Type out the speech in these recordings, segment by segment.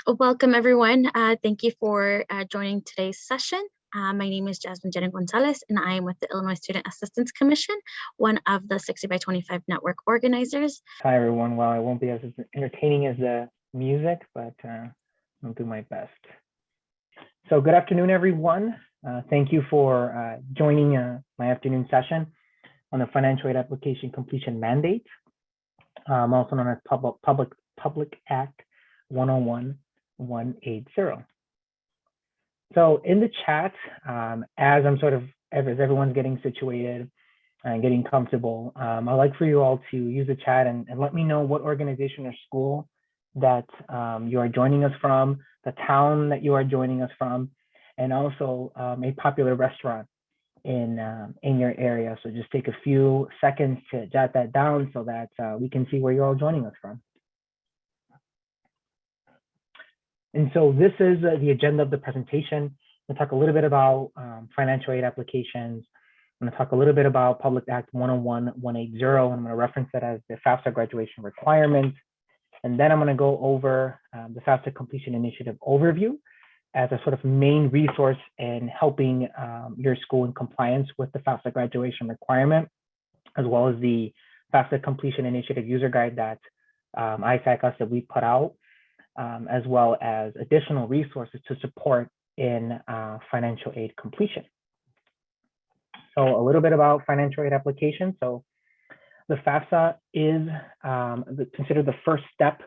Welcome, everyone. Thank you for joining today's session. My name is Jasmine Jenna Gonzalez, and I am with the Illinois Student Assistance Commission, one of the 60 by 25 network organizers. Hi, everyone. Well, I won't be as entertaining as the music, but I'll do my best. So good afternoon, everyone. Thank you for joining my afternoon session on the Financial Aid Application Completion Mandate, also known as Public Act 101-180. So in the chat, as everyone's getting situated and getting comfortable, I'd like for you all to use the chat and let me know what organization or school that you are joining us from, the town that you are joining us from, and also a popular restaurant in your area. So just take a few seconds to jot that down so that we can see where you're all joining us from. And so this is the agenda of the presentation. We'll talk a little bit about financial aid applications. I'm going to talk a little bit about Public Act 101-180, and I'm going to reference that as the FAFSA graduation requirement. And then I'm going to go over the FAFSA Completion Initiative overview as a sort of main resource in helping your school in compliance with the FAFSA graduation requirement, as well as the FAFSA Completion Initiative user guide that EyeSight College that we put out, as well as additional resources to support in financial aid completion. So a little bit about financial aid application. So the FAFSA is considered the first step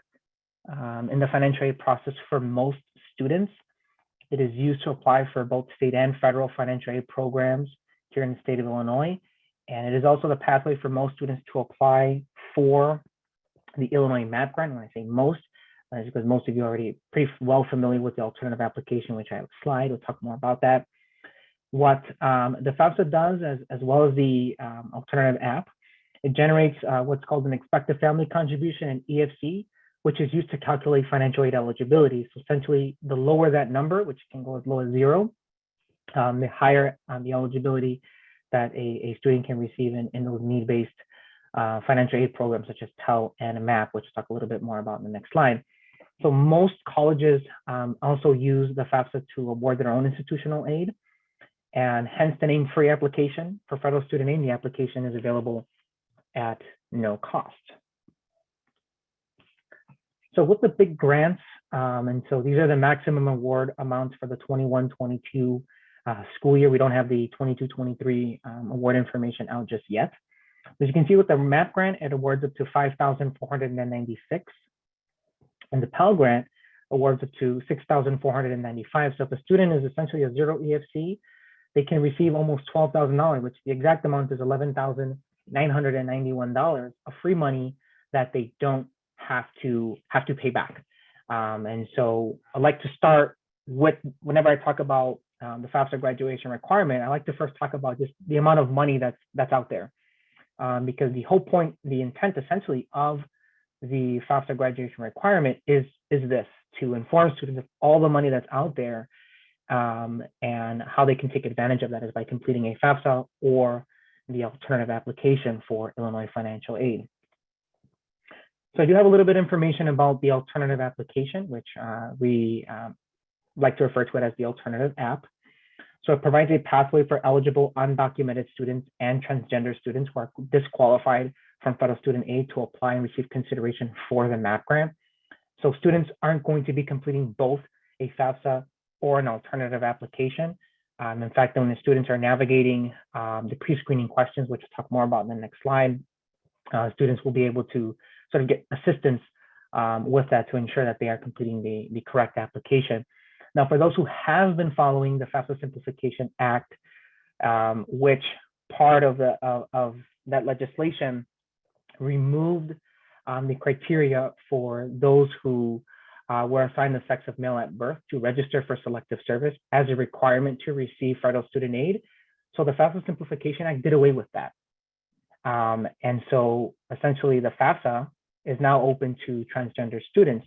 in the financial aid process for most students. It is used to apply for both state and federal financial aid programs here in the state of Illinois. And it is also the pathway for most students to apply for the Illinois MAP grant. When I say most, that's because most of you are already pretty well familiar with the alternative application, which I have a slide. We'll talk more about that. What the FAFSA does, as well as the alternative app, it generates what's called an expected family contribution, an EFC, which is used to calculate financial aid eligibility. So essentially, the lower that number, which can go as low as 0, the higher the eligibility that a student can receive in those need-based financial aid programs such as Pell and MAP, which I'll talk a little bit more about in the next slide. So most colleges also use the FAFSA to award their own institutional aid, and hence the name free application for federal student aid. The application is available at no cost. So with the big grants, and so these are the maximum award amounts for the 21-22 school year. We don't have the 22-23 award information out just yet. As you can see with the MAP grant, it awards up to $5,496. And the Pell Grant awards up to $6,495. So if a student is essentially a 0 EFC, they can receive almost $12,000, which the exact amount is $11,991 of free money that they don't have to pay back. And so I like to start with, whenever I talk about the FAFSA graduation requirement, I like to first talk about just the amount of money that's out there, because the whole point, the intent essentially of the FAFSA graduation requirement is this: to inform students of all the money that's out there, and how they can take advantage of that is by completing a FAFSA or the alternative application for Illinois financial aid. So I do have a little bit of information about the alternative application, which we like to refer to it as the alternative app. So it provides a pathway for eligible undocumented students and transgender students who are disqualified from federal student aid to apply and receive consideration for the MAP grant. So students aren't going to be completing both a FAFSA or an alternative application. In fact, when the students are navigating the pre-screening questions, which I'll talk more about in the next slide, students will be able to sort of get assistance with that to ensure that they are completing the correct application. Now, for those who have been following the FAFSA Simplification Act, which part of that legislation removed the criteria for those who were assigned the sex of male at birth to register for selective service as a requirement to receive federal student aid. So the FAFSA Simplification Act did away with that. And so essentially the FAFSA is now open to transgender students.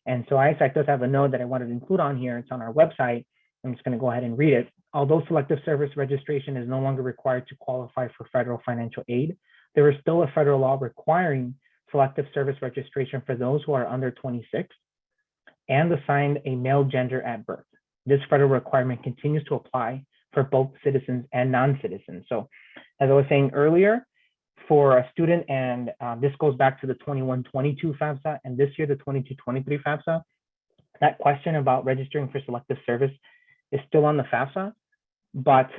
And so EyeSight does have a note that I wanted to include on here. It's on our website. I'm just going to go ahead and read it. Although selective service registration is no longer required to qualify for federal financial aid, there is still a federal law requiring selective service registration for those who are under 26 and assigned a male gender at birth. This federal requirement continues to apply for both citizens and non-citizens. So as I was saying earlier, for a student, and this goes back to the 21-22 FAFSA and this year the 22-23 FAFSA, that question about registering for selective service is still on the FAFSA, but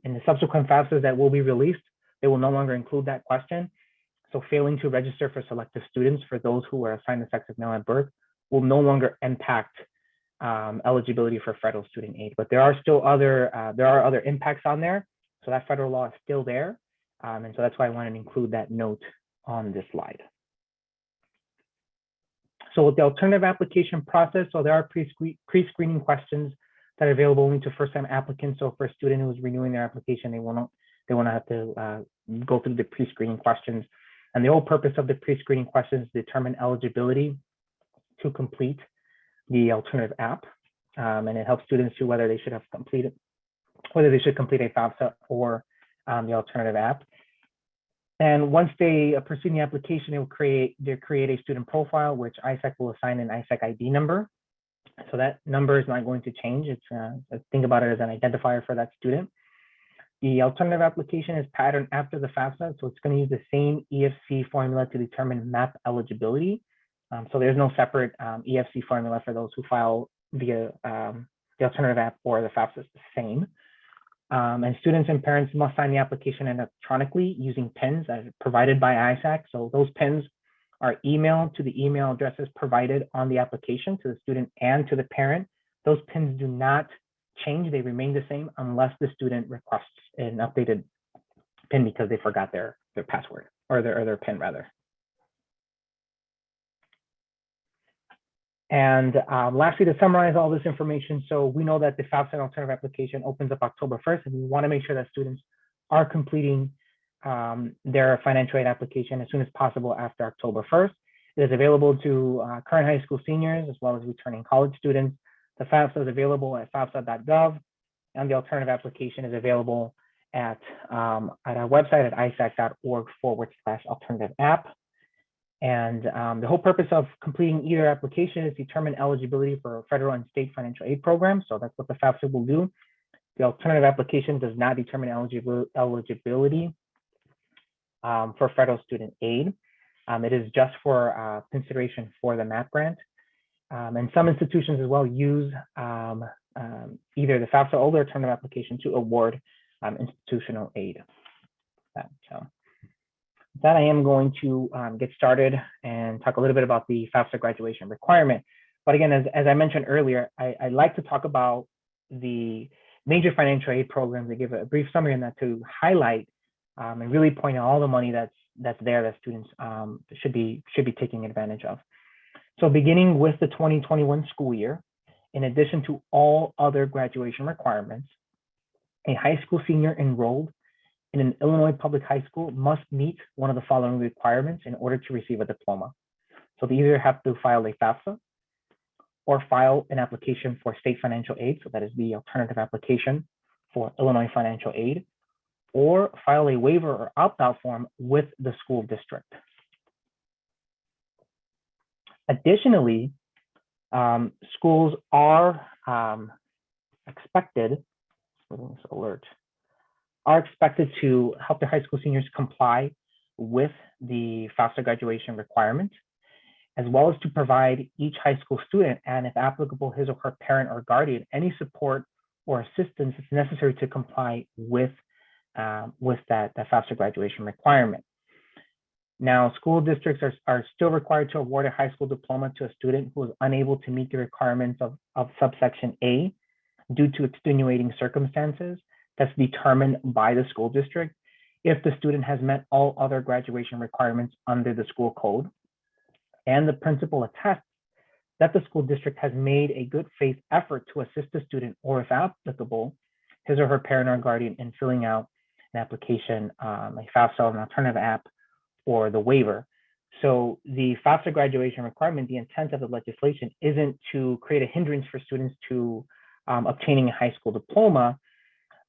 in the subsequent FAFSAs that will be released, they will no longer include that question. So failing to register for selective students for those who are assigned the sex of male at birth will no longer impact eligibility for federal student aid. But there are still other impacts on there. So that federal law is still there. And so that's why I wanted to include that note on this slide. So with the alternative application process, so there are pre-screening questions that are available only to first-time applicants. So for a student who is renewing their application, they won't have to go through the pre-screening questions. And the whole purpose of the pre-screening questions is to determine eligibility to complete the alternative app. And it helps students to whether they should complete a FAFSA or the alternative app. And once they proceed in the application, they create a student profile, which EyeSight will assign an EyeSight ID number. So that number is not going to change. It's think about it as an identifier for that student. The alternative application is patterned after the FAFSA, so it's going to use the same EFC formula to determine MAP eligibility. So there's no separate EFC formula for those who file via the alternative app or the FAFSA is the same. And students and parents must sign the application electronically using pins that are provided by EyeSight. So those pins are emailed to the email addresses provided on the application to the student and to the parent. Those pins do not change, they remain the same unless the student requests an updated pin because they forgot their password or their pin rather. And lastly, to summarize all this information, so we know that the FAFSA alternative application opens up October 1st, and we want to make sure that students are completing their financial aid application as soon as possible after October 1st. It is available to current high school seniors as well as returning college students. The FAFSA is available at fafsa.gov, and the alternative application is available at our website at eyesight.org/alternative app. And the whole purpose of completing either application is to determine eligibility for federal and state financial aid programs. So that's what the FAFSA will do. The alternative application does not determine eligibility for federal student aid. It is just for consideration for the MAP grant. And some institutions as well use either the FAFSA or the alternative application to award institutional aid. That I am going to get started and talk a little bit about the FAFSA graduation requirement. But again, as I mentioned earlier, I like to talk about the major financial aid programs. I give a brief summary on that to highlight and really point out all the money that's there that students should be taking advantage of. So beginning with the 2021 school year, in addition to all other graduation requirements, a high school senior enrolled in an Illinois public high school must meet one of the following requirements in order to receive a diploma. So they either have to file a FAFSA or file an application for state financial aid, so that is the alternative application for Illinois financial aid, or file a waiver or opt-out form with the school district. Additionally, schools are expected to help their high school seniors comply with the FAFSA graduation requirement, as well as to provide each high school student, and if applicable, his or her parent or guardian, any support or assistance that's necessary to comply with that FAFSA graduation requirement. Now, school districts are still required to award a high school diploma to a student who is unable to meet the requirements of subsection A due to extenuating circumstances that's determined by the school district if the student has met all other graduation requirements under the school code, and the principal attests that the school district has made a good faith effort to assist the student, or if applicable, his or her parent or guardian in filling out an application, a FAFSA, an alternative app, or the waiver. So the FAFSA graduation requirement, the intent of the legislation isn't to create a hindrance for students to obtaining a high school diploma.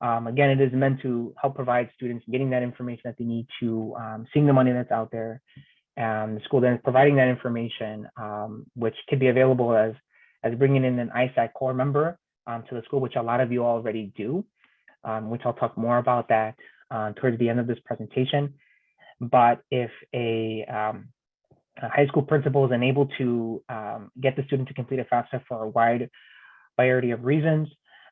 Again, it is meant to help provide students getting that information that they need to, seeing the money that's out there, and the school then is providing that information, which can be available as as bringing in an EyeSight core member to the school, which a lot of you already do, which I'll talk more about that towards the end of this presentation. But if a high school principal is unable to get the student to complete a FAFSA for a wide variety of reasons,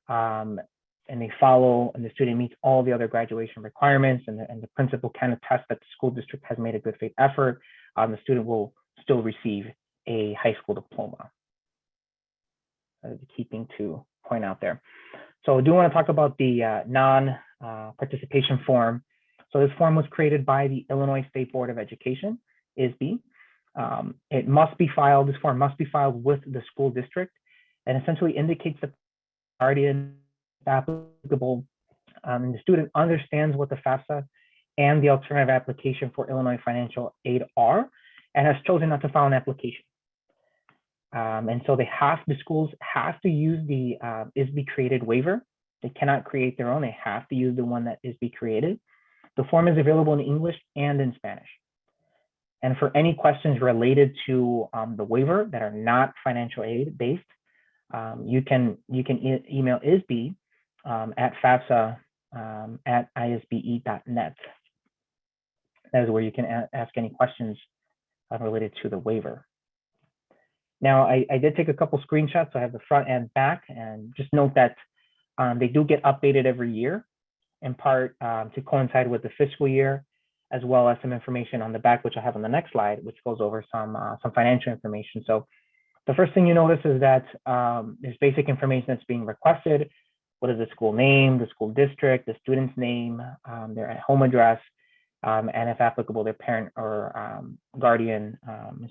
and they follow, and the student meets all the other graduation requirements, and the principal can attest that the school district has made a good faith effort, the student will still receive a high school diploma. The key thing to point out there. So I do want to talk about the non-participation form. So this form was created by the Illinois State Board of Education, ISB. It must be filed, this form must be filed with the school district, and essentially indicates that the guardian applicable, the student understands what the FAFSA and the alternative application for Illinois financial aid are, and has chosen not to file an application. And so the schools have to use the ISB created waiver. They cannot create their own, they have to use the one that ISB created. The form is available in English and in Spanish. And for any questions related to the waiver that are not financial aid based, you can email ISB at FAFSA at isbe.net. That is where you can ask any questions related to the waiver. Now, I did take a couple screenshots. So I have the front and back, and just note that they do get updated every year, in part to coincide with the fiscal year, as well as some information on the back, which I have on the next slide, which goes over some financial information. So the first thing you notice is that there's basic information that's being requested. What is the school name, the school district, the student's name, their home address, and if applicable, their parent or guardian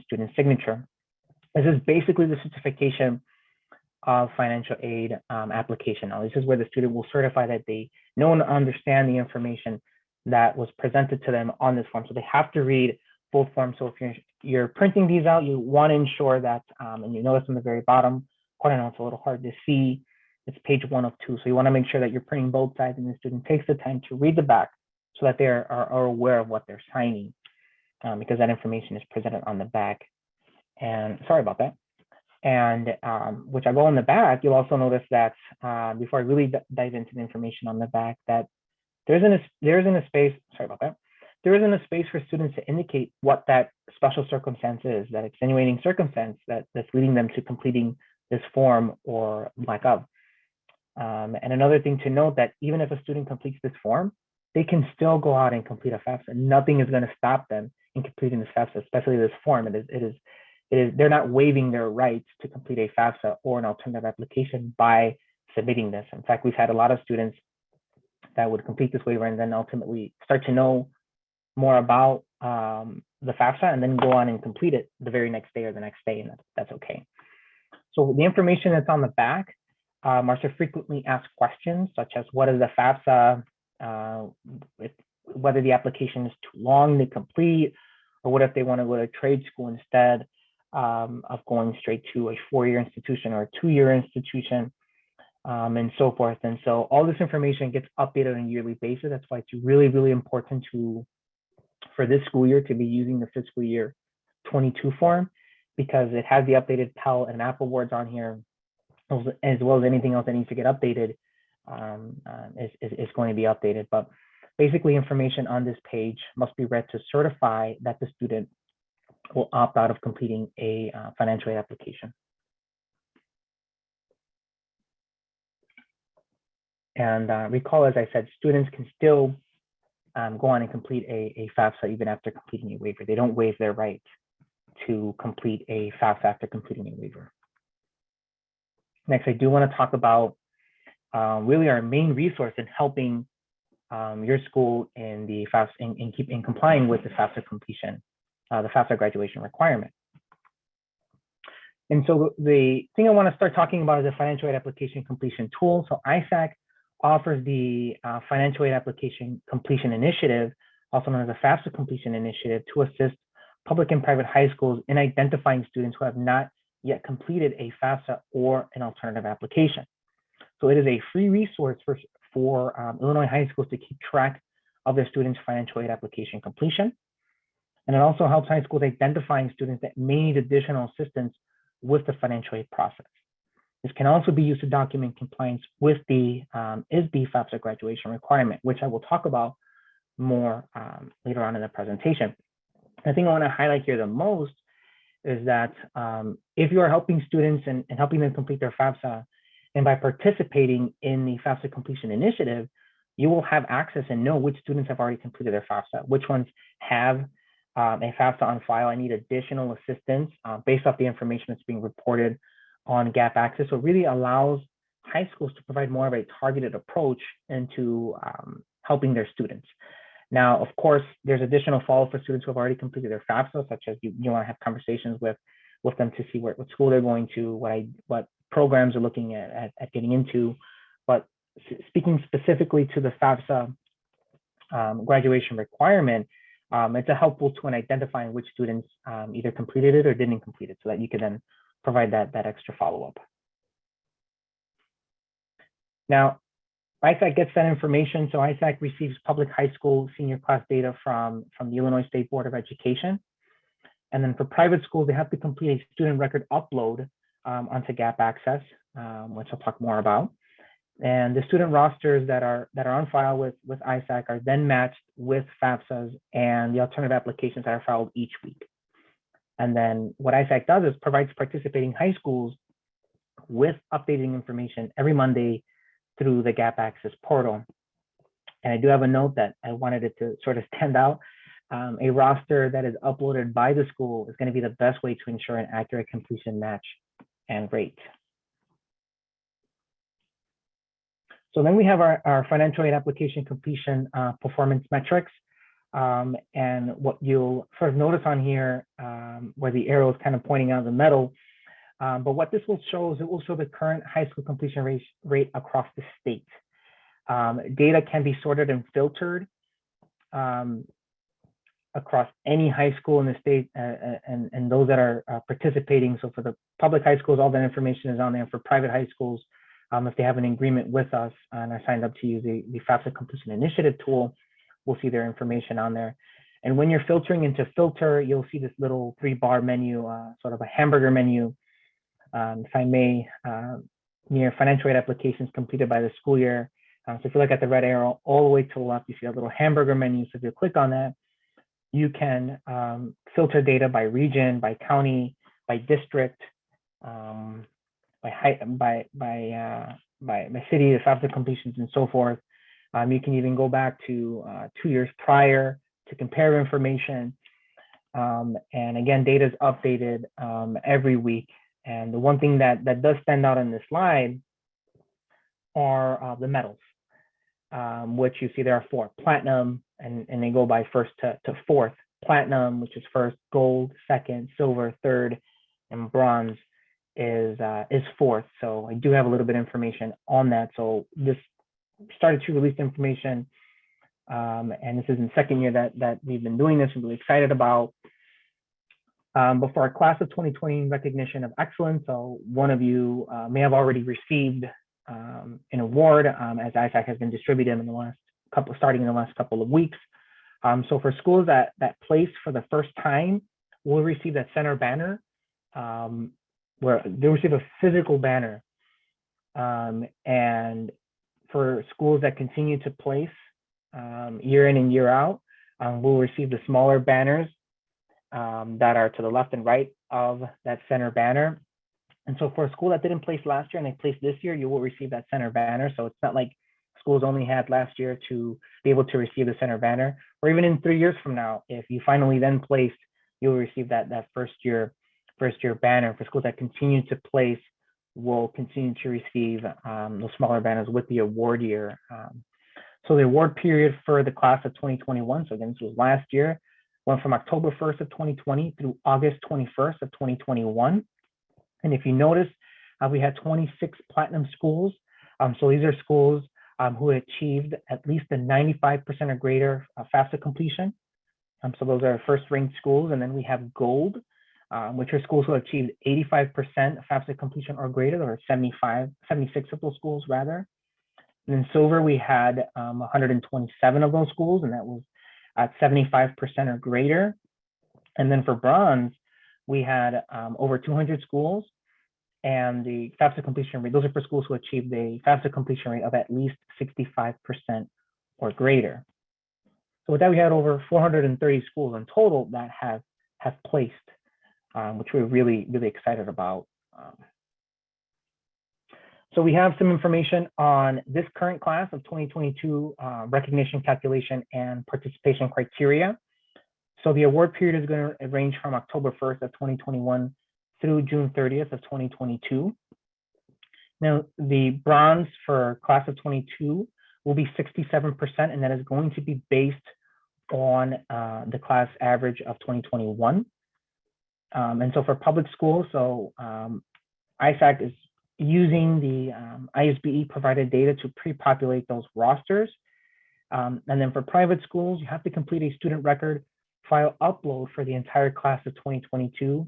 student signature. This is basically the certification of financial aid application. Now, this is where the student will certify that they know and understand the information that was presented to them on this form. So they have to read both forms. So if you're printing these out, you want to ensure that, and you notice on the very bottom corner, now it's a little hard to see, it's page 1 of 2. So you want to make sure that you're printing both sides and the student takes the time to read the back so that they are aware of what they're signing, because that information is presented on the back. And sorry about that. And which I go on the back, you'll also notice that before I really dive into the information on the back, that there isn't a space, sorry about that. There isn't a space for students to indicate what that special circumstance is, that extenuating circumstance that's leading them to completing this form or lack of. And another thing to note, that even if a student completes this form, they can still go out and complete a FAFSA. Nothing is going to stop them in completing this FAFSA, especially this form. They're not waiving their rights to complete a FAFSA or an alternative application by submitting this. In fact, we've had a lot of students that would complete this waiver and then ultimately start to know more about the FAFSA and then go on and complete it the very next day or the next day, and that's okay. So the information that's on the back are some frequently asked questions, such as what is the FAFSA, whether the application is too long to complete, or what if they want to go to trade school instead of going straight to a 4-year institution or a 2-year institution, and so forth. And so all this information gets updated on a yearly basis. That's why it's really, really important for this school year to be using the fiscal year 22 form, because it has the updated Pell and Apple words on here, as well as anything else that needs to get updated is going to be updated. But basically, information on this page must be read to certify that the student will opt out of completing a financial aid application. And recall, as I said, students can still go on and complete a FAFSA even after completing a waiver. They don't waive their right to complete a FAFSA after completing a waiver. Next, I do want to talk about really our main resource in helping your school in the FAFSA in complying with the FAFSA completion, the FAFSA graduation requirement. And so the thing I want to start talking about is the financial aid application completion tool. So EyeSight offers the financial aid application completion initiative, also known as the FAFSA completion initiative, to assist public and private high schools in identifying students who have not yet completed a FAFSA or an alternative application. So it is a free resource for Illinois high schools to keep track of their students' financial aid application completion. And it also helps high schools identifying students that may need additional assistance with the financial aid process. This can also be used to document compliance with the ISB FAFSA graduation requirement, which I will talk about more later on in the presentation. The thing I want to highlight here the most is that if you are helping students and helping them complete their FAFSA, and by participating in the FAFSA completion initiative, you will have access and know which students have already completed their FAFSA, which ones have a FAFSA on file. I need additional assistance based off the information that's being reported on Gap Access. So it really allows high schools to provide more of a targeted approach into helping their students. Now, of course, there's additional follow-up for students who have already completed their FAFSA, such as you want to have conversations with them to see what school they're going to, what programs they're looking at getting into. But speaking specifically to the FAFSA graduation requirement, it's a helpful tool in identifying which students either completed it or didn't complete it, so that you can then provide that extra follow-up. Now, EyeSight gets that information. So EyeSight receives public high school senior class data from the Illinois State Board of Education. And then for private schools, they have to complete a student record upload onto Gap Access, which I'll talk more about. And the student rosters that are on file with EyeSight are then matched with FAFSAs and the alternative applications that are filed each week. And then what EyeSight does is provides participating high schools with updating information every Monday through the Gap Access portal. And I do have a note that I wanted it to sort of stand out. A roster that is uploaded by the school is going to be the best way to ensure an accurate completion match and rate. So then we have our financial aid application completion performance metrics. And what you'll sort of notice on here, where the arrow is kind of pointing out the metal, but what this will show is it will show the current high school completion rate across the state. Data can be sorted and filtered across any high school in the state and those that are participating. So for the public high schools, all that information is on there. For private high schools, if they have an agreement with us and are signed up to use the FAFSA completion initiative tool, we'll see their information on there. And when you're filtering into filter, you'll see this little 3-bar menu, sort of a hamburger menu, if I may, near financial aid applications completed by the school year. So if you look at the red arrow all the way to the left, you see a little hamburger menu. So if you click on that, you can filter data by region, by county, by district, by city, the FAFSA completions, and so forth. You can even go back to 2 years prior to compare information. And again, data is updated every week. And the one thing that does stand out on this slide are the medals, which you see there are 4: platinum, and they go by first to fourth. Platinum, which is first; gold, second; silver, third; and bronze is fourth. So I do have a little bit of information on that. So this started to release information, and this is in the second year that we've been doing this. I'm really excited about. But for our class of 2020 recognition of excellence, so one of you may have already received an award, as EyeSight has been distributed in the last starting in the last couple of weeks. So for schools that place for the first time, will receive that center banner, where they receive a physical banner. And for schools that continue to place year in and year out, will receive the smaller banners that are to the left and right of that center banner. And so for a school that didn't place last year and they placed this year, you will receive that center banner. So it's not like schools only had last year to be able to receive the center banner, or even in 3 years from now, if you finally then placed, you'll receive that first year banner. For schools that continue to place, will continue to receive those smaller banners with the award year. So the award period for the class of 2021, so again, this was last year, went from October 1st of 2020 through August 21st of 2021. And if you notice, we had 26 platinum schools. So these are schools who achieved at least a 95% or greater FAFSA completion. So those are first ranked schools. And then we have gold, which are schools who achieved 85% FAFSA completion or greater, or 76 of those schools rather. And in silver, we had 127 of those schools, and that was at 75% or greater. And then for bronze, we had over 200 schools, and the FAFSA completion rate, those are for schools who achieve the FAFSA completion rate of at least 65% or greater. So with that, we had over 430 schools in total that have placed, which we're really excited about. So we have some information on this current class of 2022 recognition, calculation, and participation criteria. So the award period is going to range from October 1st of 2021 through June 30th of 2022. Now, the bronze for class of 22 will be 67%, and that is going to be based on the class average of 2021. And so for public schools, so EyeSight is using the ISBE provided data to pre-populate those rosters. And then for private schools, you have to complete a student record file upload for the entire class of 2022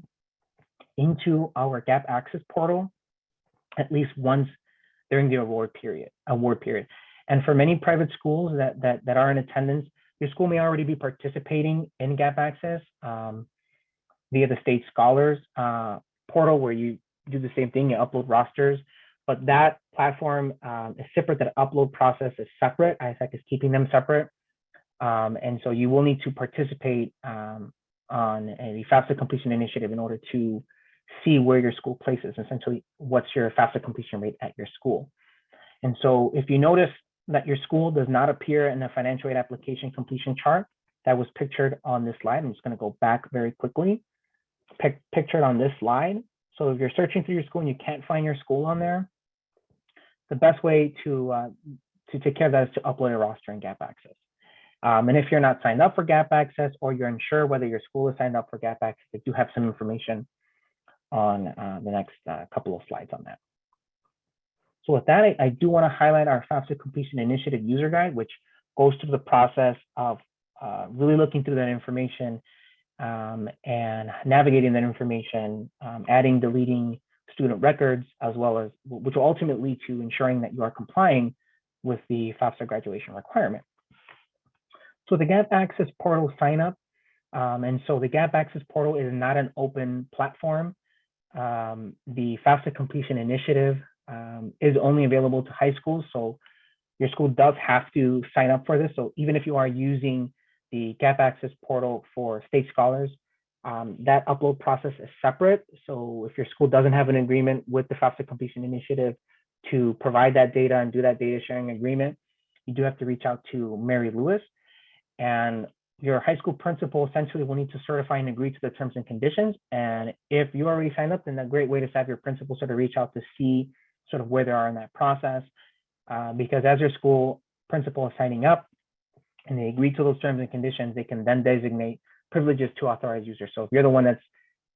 into our Gap Access portal at least once during the award period. And for many private schools that are in attendance, your school may already be participating in Gap Access via the State Scholars portal, where you do the same thing, you upload rosters, but that platform is separate, that upload process is separate. EyeSight is keeping them separate. And so you will need to participate on a FAFSA completion initiative in order to see where your school places, essentially what's your FAFSA completion rate at your school. And so if you notice that your school does not appear in the financial aid application completion chart that was pictured on this slide, I'm just going to go back very quickly, pictured on this slide. So if you're searching through your school and you can't find your school on there, the best way to take care of that is to upload a roster in Gap Access. And if you're not signed up for Gap Access, or you're unsure whether your school is signed up for Gap Access, I do have some information on the next couple of slides on that. So with that, I do want to highlight our FAFSA Completion Initiative user guide, which goes through the process of really looking through that information and navigating that information, adding, deleting student records, as well as, which will ultimately lead to ensuring that you are complying with the FAFSA graduation requirement. So the Gap Access portal sign up, and so the Gap Access portal is not an open platform. The FAFSA Completion Initiative is only available to high schools, so your school does have to sign up for this. So even if you are using the Gap Access portal for State Scholars, that upload process is separate. So if your school doesn't have an agreement with the FAFSA Completion Initiative to provide that data and do that data sharing agreement, you do have to reach out to Mary Lewis, and your high school principal essentially will need to certify and agree to the terms and conditions. And if you already signed up, then a great way to have your principal sort of reach out to see sort of where they are in that process, because as your school principal is signing up and they agree to those terms and conditions, they can then designate privileges to authorized users. So if you're the one that's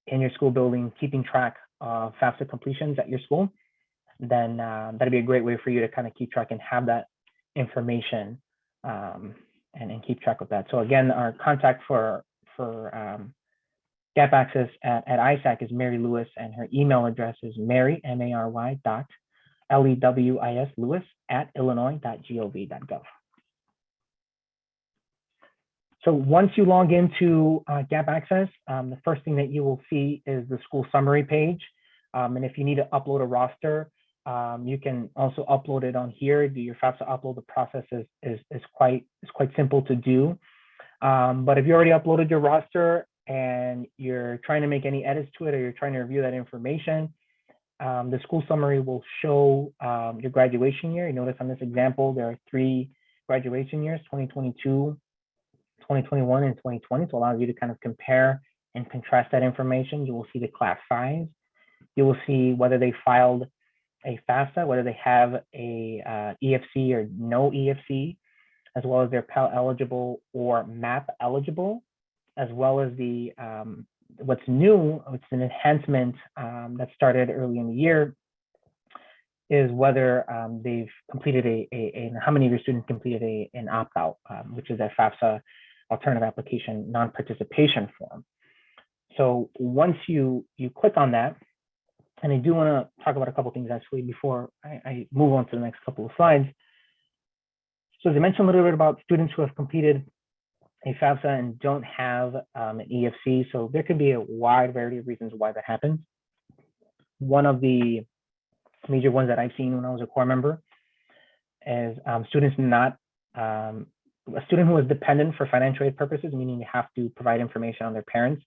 in your school building keeping track of FAFSA completions at your school, then that'd be a great way for you to kind of keep track and have that information and keep track of that. So again, our contact for Gap Access at EyeSight is Mary Lewis, and her email address is Mary, M-A-R-Y .Lewis Lewis @illinois.gov.gov. So once you log into Gap Access, the first thing that you will see is the school summary page. And if you need to upload a roster, you can also upload it on here. Do your FAFSA upload. The process is quite simple to do. But if you already uploaded your roster and you're trying to make any edits to it, or you're trying to review that information, the school summary will show your graduation year. You notice on this example, there are 3 graduation years, 2022, 2021, and 2020. So it allows you to kind of compare and contrast that information. You will see the class size. You will see whether they filed a FAFSA, whether they have a EFC or no EFC, as well as they're Pell eligible or MAP eligible, as well as the what's new, it's an enhancement that started early in the year, is whether they've completed how many of your students completed an opt-out, which is a FAFSA alternative application non-participation form. So once you click on that, and I do want to talk about a couple of things actually before I move on to the next couple of slides. So as I mentioned a little bit about students who have completed a FAFSA and don't have an EFC. So there could be a wide variety of reasons why that happens. one of the major ones that I've seen when I was a core member is students not, a student who is dependent for financial aid purposes, meaning they have to provide information on their parents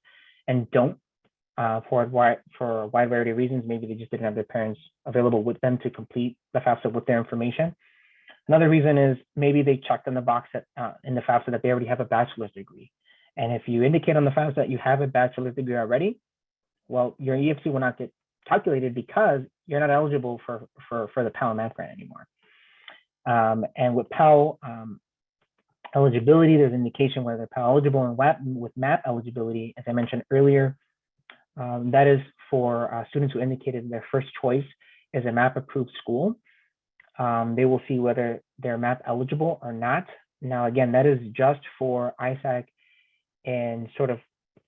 and don't for a wide variety of reasons. Maybe they just didn't have their parents available with them to complete the FAFSA with their information. Another reason is maybe they checked in the box in the FAFSA that they already have a bachelor's degree. And if you indicate on the FAFSA that you have a bachelor's degree already, well, your EFC will not get calculated because you're not eligible for the Pell and MAP grant anymore. And with Pell eligibility, there's indication whether they're Pell eligible, and with MAP eligibility, as I mentioned earlier, that is for students who indicated their first choice is a MAP approved school. They will see whether they're MAP eligible or not. Now, again, that is just for EyeSight and sort of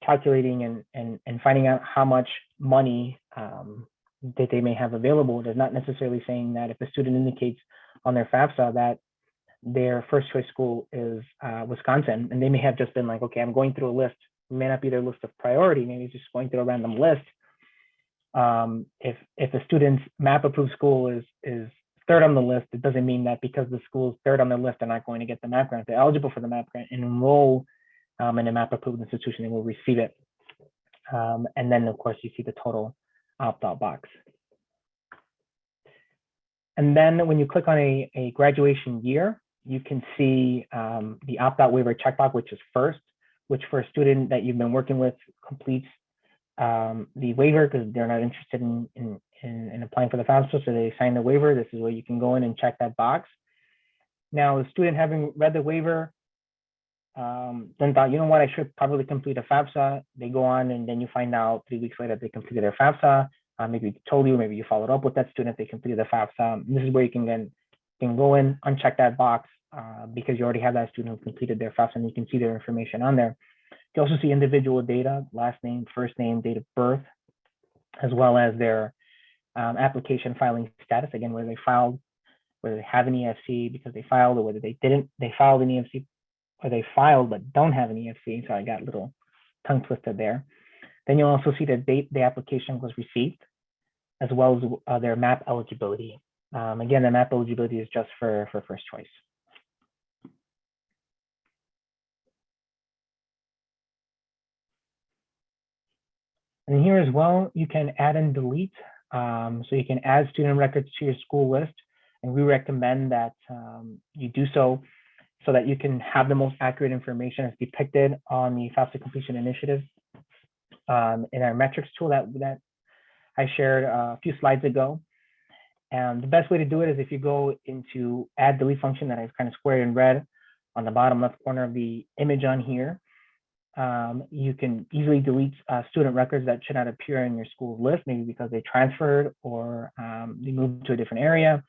calculating and finding out how much money that they may have available. It is not necessarily saying that if a student indicates on their FAFSA that their first choice school is Wisconsin, and they may have just been like, okay, I'm going through a list. It may not be their list of priority, maybe it's just going through a random list. If a student's MAP approved school is third on the list, it doesn't mean that because the school is third on the list, they're not going to get the MAP grant. If they're eligible for the MAP grant and enroll in a MAP approved institution, they will receive it. And then of course you see the total opt-out box. And then when you click on a graduation year, you can see the opt-out waiver checkbox, which is first, which for a student that you've been working with completes the waiver because they're not interested in applying for the FAFSA, so they sign the waiver. This is where you can go in and check that box. Now, the student having read the waiver, then thought, you know what, I should probably complete a FAFSA. They go on, and then you find out 3 weeks later they completed their FAFSA. Maybe they told you, maybe you followed up with that student if they completed the FAFSA. This is where you can then go in, uncheck that box because you already have that student who completed their FAFSA, and you can see their information on there. You also see individual data, last name, first name, date of birth, as well as their application filing status, again, whether they filed, whether they have an EFC because they filed, or whether they didn't, they filed an EFC, or they filed but don't have an EFC. So I got a little tongue twisted there. Then you'll also see the date the application was received, as well as their MAP eligibility. Again, the MAP eligibility is just for first choice. And here as well, you can add and delete. So you can add student records to your school list, and we recommend that you do so that you can have the most accurate information as depicted on the FAFSA completion initiative in our metrics tool that I shared a few slides ago. And the best way to do it is if you go into add delete function that is kind of squared in red on the bottom left corner of the image on here. You can easily delete student records that should not appear in your school list, maybe because they transferred or they moved to a different area.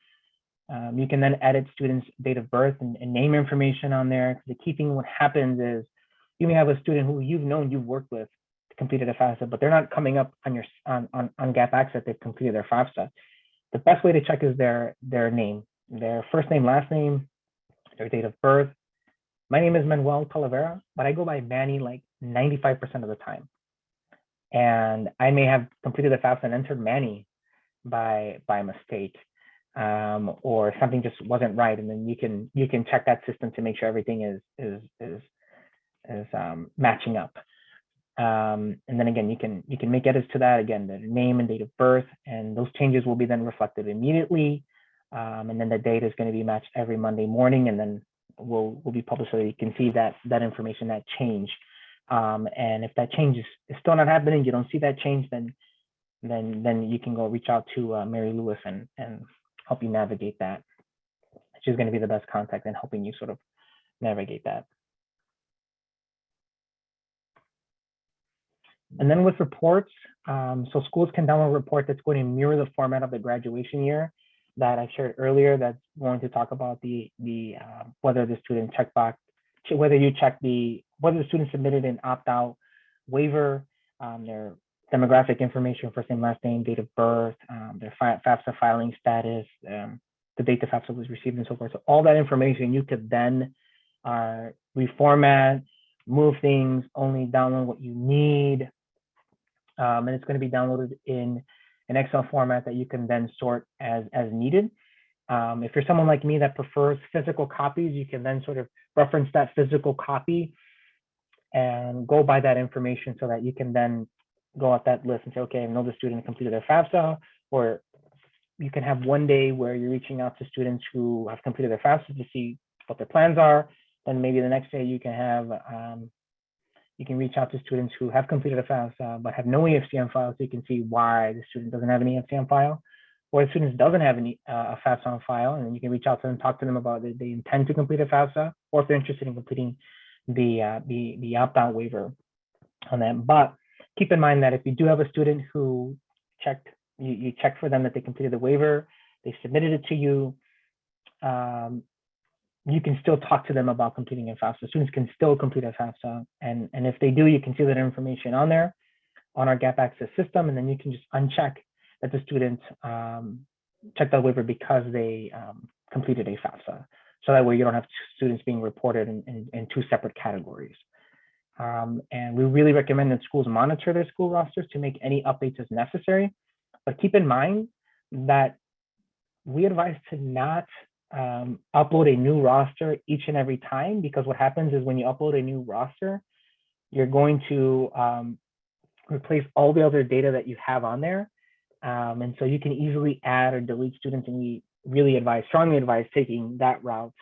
You can then edit students' date of birth and name information on there. The key thing what happens is you may have a student who you've worked with completed a FAFSA, but they're not coming up on your on Gap Access that they've completed their FAFSA. The best way to check is their name, their first name, last name, their date of birth. My name is Manuel Talavera, but I go by Manny like 95% of the time. And I may have completed the FAFSA and entered Manny by mistake, or something just wasn't right. And then you can check that system to make sure everything is matching up. And then again, you can make edits to that, again, the name and date of birth, and those changes will be then reflected immediately. And then the date is going to be matched every Monday morning, and then will be published so you can see that information, that change. And if that change is still not happening, you don't see that change, then you can go reach out to Mary Lewis and help you navigate that. She's going to be the best contact in helping you sort of navigate that. And then with reports, so schools can download a report that's going to mirror the format of the graduation year that I shared earlier. That's going to talk about the whether the student checkbox, whether the student submitted an opt-out waiver, their demographic information, first name, last name, date of birth, their FAFSA filing status, the date the FAFSA was received, and so forth. So all that information you could then reformat, move things, only download what you need. And it's going to be downloaded in an Excel format that you can then sort as needed. If you're someone like me that prefers physical copies, you can then sort of reference that physical copy and go by that information so that you can then go at that list and say, okay, I know the student completed their FAFSA, or you can have one day where you're reaching out to students who have completed their FAFSA to see what their plans are. Then maybe the next day you can have, you can reach out to students who have completed a FAFSA but have no EFCM file, so you can see why the student doesn't have an EFCM file, or the student doesn't have any a FAFSA on file, and then you can reach out to them, talk to them about it. They intend to complete a FAFSA, or if they're interested in completing the opt-out waiver on that. But keep in mind that if you do have a student who checked, you check for them that they completed the waiver, they submitted it to you, you can still talk to them about completing a FAFSA. Students can still complete a FAFSA, and if they do, you can see that information on there on our gap access system, and then you can just uncheck that the student checked that waiver because they completed a FAFSA. So that way you don't have students being reported in two separate categories. And we really recommend that schools monitor their school rosters to make any updates as necessary. But keep in mind that we advise to not upload a new roster each and every time, because what happens is when you upload a new roster, you're going to replace all the other data that you have on there. And so you can easily add or delete students, and we really strongly advise taking that route.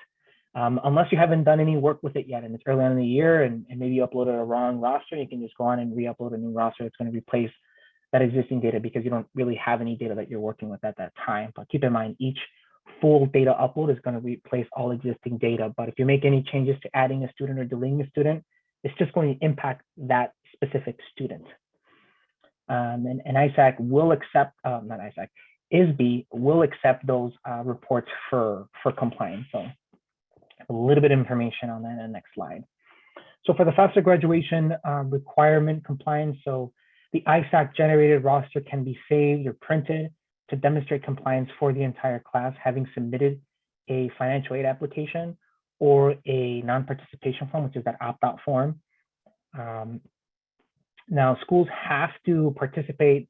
Unless you haven't done any work with it yet and it's early on in the year and maybe you uploaded a wrong roster, you can just go on and re-upload a new roster. It's going to replace that existing data because you don't really have any data that you're working with at that time. But keep in mind, each full data upload is going to replace all existing data. But if you make any changes to adding a student or deleting a student, it's just going to impact that specific student. And EyeSight will accept, not EyeSight, ISB will accept those reports for compliance. So a little bit of information on that in the next slide. So for the FAFSA graduation requirement compliance, so the EyeSight generated roster can be saved or printed to demonstrate compliance for the entire class, having submitted a financial aid application or a non-participation form, which is that opt-out form. Now, schools have to participate.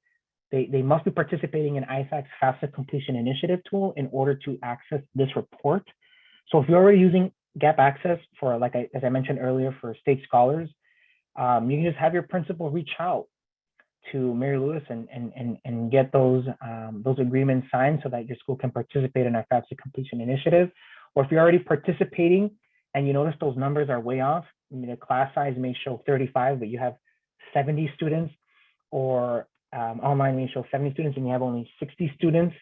They must be participating in EyeSight's FAFSA completion initiative tool in order to access this report. So if you're already using gap access for, as I mentioned earlier, for state scholars, you can just have your principal reach out to Mary Lewis and get those agreements signed so that your school can participate in our FAFSA completion initiative. Or if you're already participating and you notice those numbers are way off, I mean, the class size may show 35, but you have 70 students, or online may show 70 students and you have only 60 students,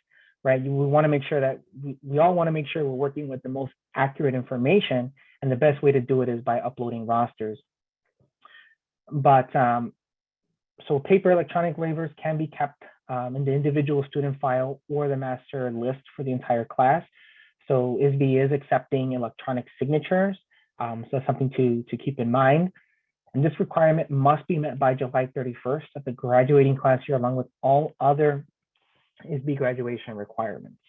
right? We want to make sure that we all want to make sure we're working with the most accurate information, and the best way to do it is by uploading rosters. But so paper electronic waivers can be kept in the individual student file or the master list for the entire class. So ISB is accepting electronic signatures, so that's something to keep in mind. And this requirement must be met by July 31st of the graduating class year, along with all other ISB graduation requirements.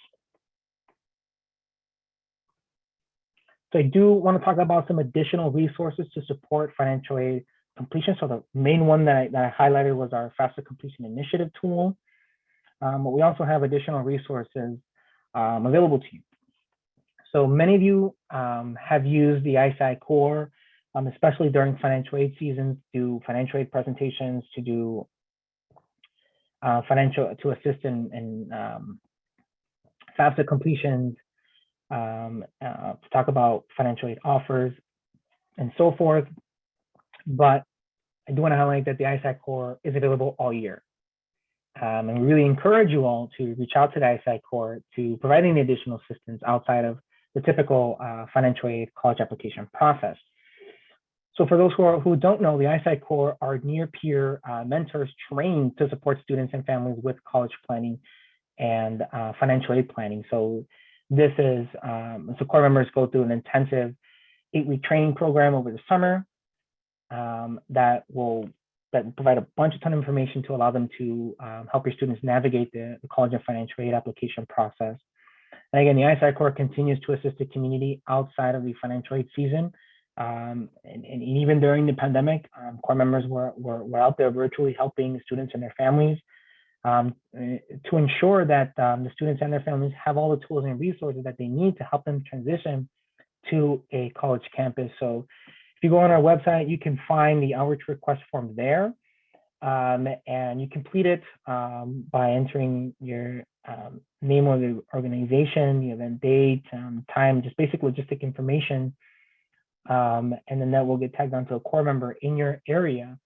So I do want to talk about some additional resources to support financial aid completion. So the main one that I highlighted was our FAFSA completion initiative tool. But we also have additional resources available to you. So many of you have used the EyeSight Core, especially during financial aid seasons, to do financial aid presentations, to do to assist in FAFSA completions, to talk about financial aid offers, and so forth. But I do want to highlight that the EyeSight Core is available all year. And we really encourage you all to reach out to the EyeSight Core to provide any additional assistance outside of the typical financial aid college application process. So for those who don't know, the EyeSight Core are near-peer mentors trained to support students and families with college planning and financial aid planning. So this is, so core members go through an intensive 8-week training program over the summer that provide a ton of information to allow them to help your students navigate the college and financial aid application process. And again, the EyeSight Core continues to assist the community outside of the financial aid season. And even during the pandemic, core members were out there virtually helping students and their families to ensure that the students and their families have all the tools and resources that they need to help them transition to a college campus. So if you go on our website, you can find the outreach request form there, and you complete it by entering your name of the organization, the event date, time, just basic logistic information, and then that will get tagged onto a core member in your area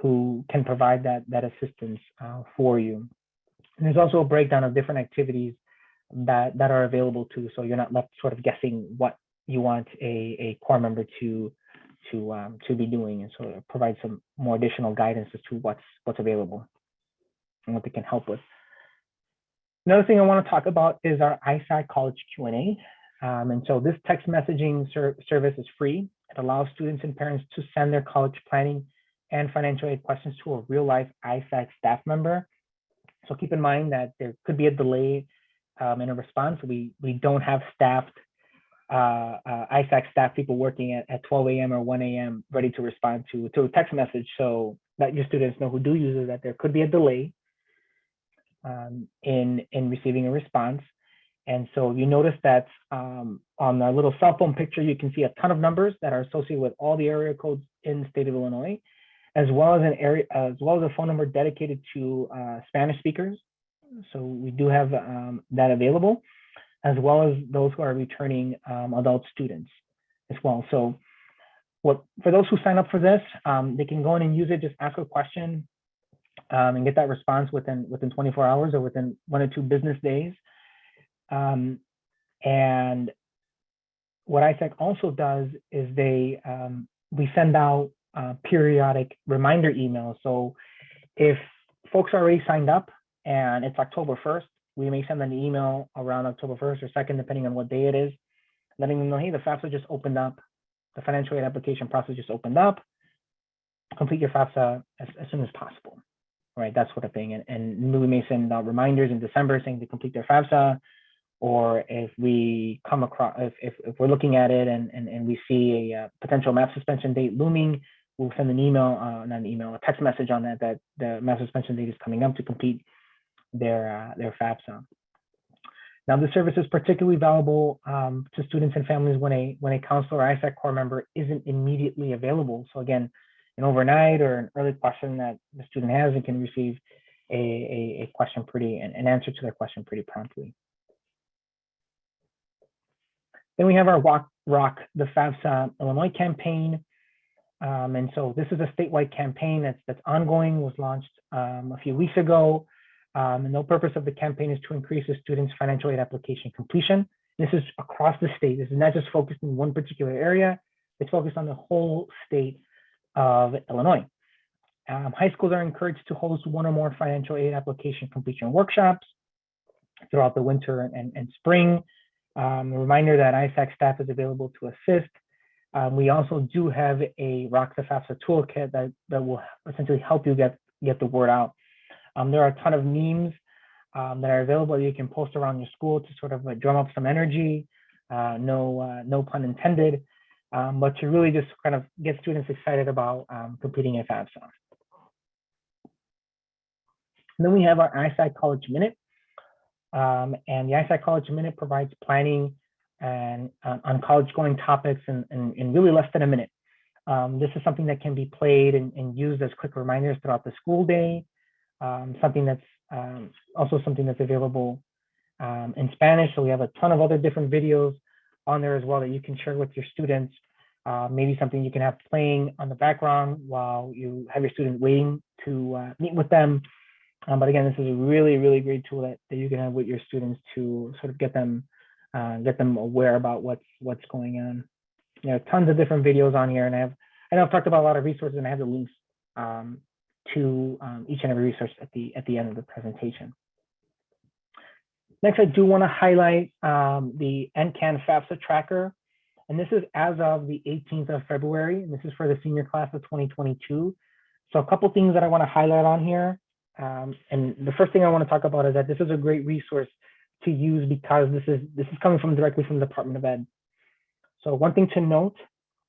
who can provide that assistance for you. And there's also a breakdown of different activities that are available too, so you're not left sort of guessing what you want a core member to be doing, and so it provides some more additional guidance as to what's available and what they can help with. Another thing I want to talk about is our EyeSight College QA. And so this text messaging service is free. It allows students and parents to send their college planning and financial aid questions to a real life EyeSight staff member. So keep in mind that there could be a delay in a response. We don't have staffed EyeSight staff people working at 12 a.m. or 1 a.m. ready to respond to a text message, so that your students know who do use it, that there could be a delay in receiving a response. And so you notice that on the little cell phone picture, you can see a ton of numbers that are associated with all the area codes in the state of Illinois, as well as a phone number dedicated to Spanish speakers. So we do have that available, as well as those who are returning adult students as well. So for those who sign up for this, they can go in and use it, just ask a question and get that response within 24 hours or within 1 or 2 business days. And what EyeSight also does is we send out periodic reminder emails. So if folks are already signed up and it's October 1st, we may send an email around October 1st or 2nd, depending on what day it is, letting them know, hey, the FAFSA just opened up. The financial aid application process just opened up. Complete your FAFSA as soon as possible, right? That sort of thing. And we may send out reminders in December saying to complete their FAFSA, or if we come across, if we're looking at it and we see a potential math suspension date looming, we'll send an email, not an email, a text message on that the math suspension date is coming up to complete their FAFSA. Now, the service is particularly valuable to students and families when a counselor or EyeSight core member isn't immediately available. So again, an overnight or an early question that the student has and can receive an answer to their question pretty promptly. Then we have our Rock the FAFSA Illinois campaign. And so this is a statewide campaign that's ongoing, was launched a few weeks ago. And the purpose of the campaign is to increase the students' financial aid application completion. This is across the state. This is not just focused in one particular area. It's focused on the whole state of Illinois. High schools are encouraged to host 1 or more financial aid application completion workshops throughout the winter and spring. A reminder that EyeSight staff is available to assist. We also do have a Rock the FAFSA toolkit that will essentially help you get the word out. There are a ton of memes that are available that you can post around your school to sort of drum up some energy, no pun intended, but to really just kind of get students excited about completing a FAFSA. And then we have our EyeSight College Minute. And the EyeSight College Minute provides planning and on college going topics in really less than a minute. This is something that can be played and used as quick reminders throughout the school day. Something that's also something that's available in Spanish. So we have a ton of other different videos on there as well that you can share with your students. Maybe something you can have playing on the background while you have your student waiting to meet with them. But again, this is a really, really great tool that you can have with your students to sort of get them aware about what's going on. You know, tons of different videos on here, and I know I've talked about a lot of resources, and I have the links to each and every resource at the end of the presentation. Next, I do want to highlight the NCAN FAFSA Tracker, and this is as of the 18th of February, and this is for the senior class of 2022. So a couple things that I want to highlight on here. And the first thing I want to talk about is that this is a great resource to use because this is coming directly from the Department of Ed. So one thing to note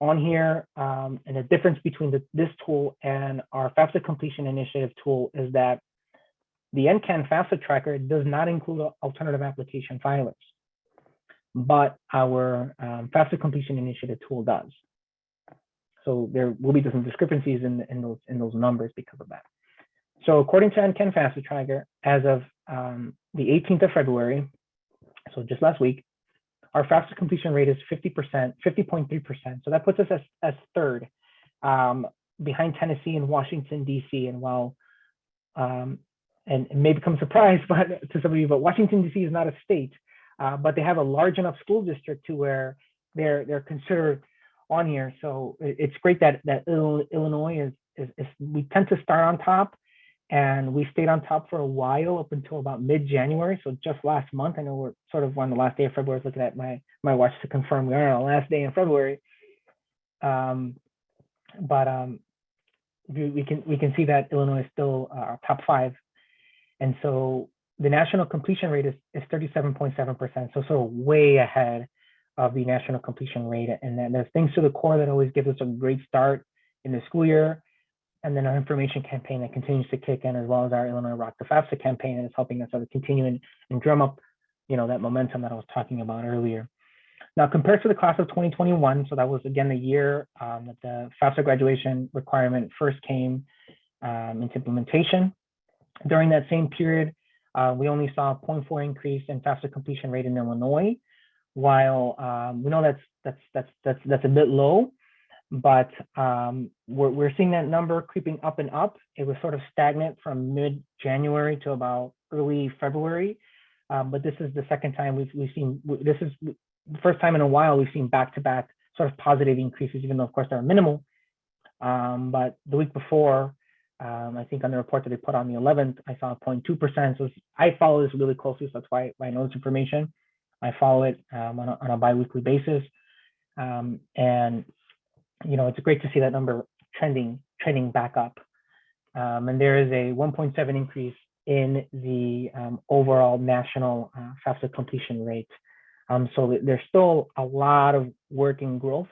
on here, and the difference between this tool and our FAFSA Completion Initiative tool is that The NCAN FAFSA Tracker does not include alternative application filers, but our FAFSA Completion Initiative tool does. So there will be some discrepancies in those numbers because of that. So according to NCAN FAFSA Tracker, as of the 18th of February, so just last week, our FAFSA completion rate is 50%, 50.3%. So that puts us as third, behind Tennessee and Washington, D.C. And while, and it may become a surprise to some of you, but Washington, D.C. is not a state, but they have a large enough school district to where they're considered on here. So it's great that Illinois is we tend to start on top, and we stayed on top for a while up until about mid-January. So just last month, I know we're sort of on the last day of February. I was looking at my watch to confirm we are on the last day in February. We can see that Illinois is still top 5, and so the national completion rate is 37.7%. So sort of way ahead of the national completion rate. And then there's things to the core that always gives us a great start in the school year. And then our information campaign that continues to kick in, as well as our Illinois Rock the FAFSA campaign, and is helping us sort of continue and drum up, that momentum that I was talking about earlier. Now, compared to the class of 2021, so that was again the year that the FAFSA graduation requirement first came into implementation. During that same period, we only saw a 0.4 increase in FAFSA completion rate in Illinois. While we know that's a bit low, but we're seeing that number creeping up and up. It was sort of stagnant from mid-January to about early February, but this is the second time we've seen. This is the first time in a while we've seen back-to-back sort of positive increases, even though of course they're minimal. But the week before, I think on the report that they put on the 11th, I saw 0.2%. So I follow this really closely, so that's why I know this information. I follow it on a bi-weekly basis, and it's great to see that number trending back up. And there is a 1.7 increase in the overall national FAFSA completion rate. So there's still a lot of work and growth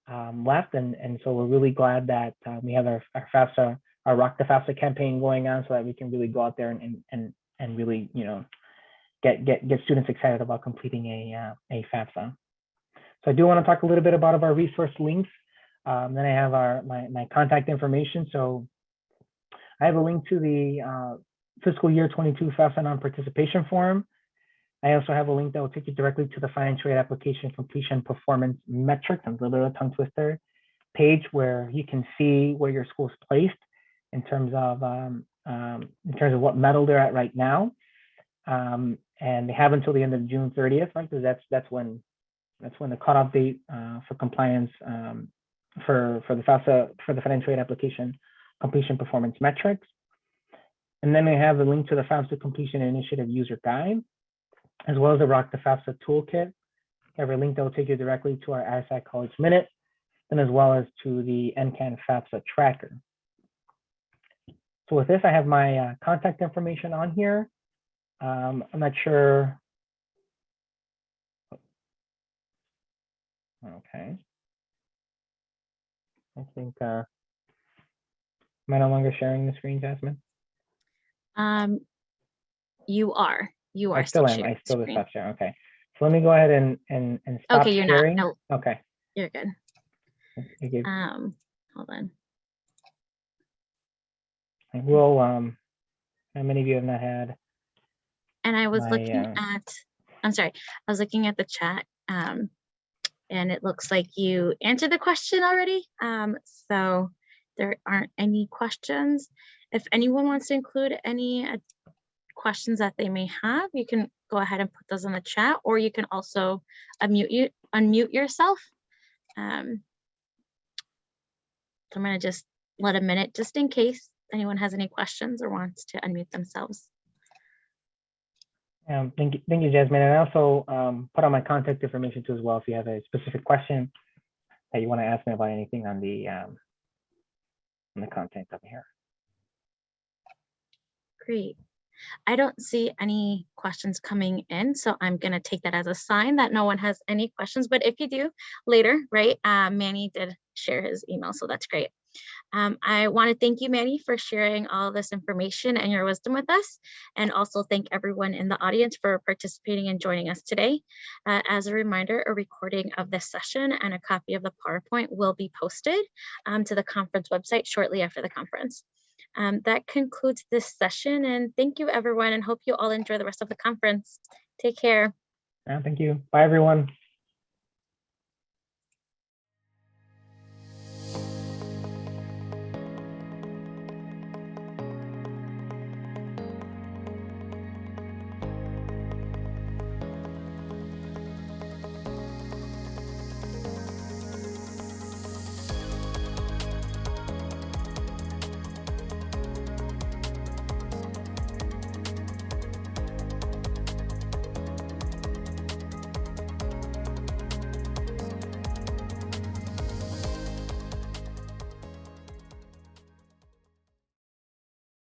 left, and so we're really glad that we have our FAFSA, our Rock the FAFSA campaign going on, so that we can really go out there and really get students excited about completing a FAFSA. So I do want to talk a little bit about our resource links. Then I have my contact information. So I have a link to the fiscal year 22 FAFSA non-participation form. I also have a link that will take you directly to the financial aid application completion performance metrics, and a little bit of a tongue twister page, where you can see where your school is placed in terms of what medal they're at right now. And they have until the end of June 30th, right? Because that's when the cutoff date for compliance for the FAFSA, for the financial aid application completion performance metrics. And then they have the link to the FAFSA completion initiative user guide, as well as the Rock the FAFSA toolkit. You have a link that will take you directly to our EyeSight College Minute, and as well as to the NCAN FAFSA Tracker. So with this, I have my contact information on here. I'm not sure. Okay. I think, am I no longer sharing the screen, Jasmine? You are. I still am. I still just stop sharing. Okay. So let me go ahead and stop okay, you're sharing. not. No. Okay. You're good. Okay. Hold on. I will. How many of you have not had? And I was looking at. I'm sorry. I was looking at the chat. And it looks like you answered the question already. So there aren't any questions. If anyone wants to include any questions that they may have, you can go ahead and put those in the chat, or you can also unmute yourself. So I'm going to just let a minute just in case anyone has any questions or wants to unmute themselves. Thank you, Jasmine. And I also put on my contact information too as well if you have a specific question that you want to ask me about anything on the content up here. Great. I don't see any questions coming in, so I'm going to take that as a sign that no one has any questions. But if you do later, right, Manny did share his email, so that's great. I want to thank you, Manny, for sharing all this information and your wisdom with us, and also thank everyone in the audience for participating and joining us today. As a reminder, a recording of this session and a copy of the PowerPoint will be posted to the conference website shortly after the conference. That concludes this session, and thank you, everyone, and hope you all enjoy the rest of the conference. Take care. Thank you. Bye, everyone.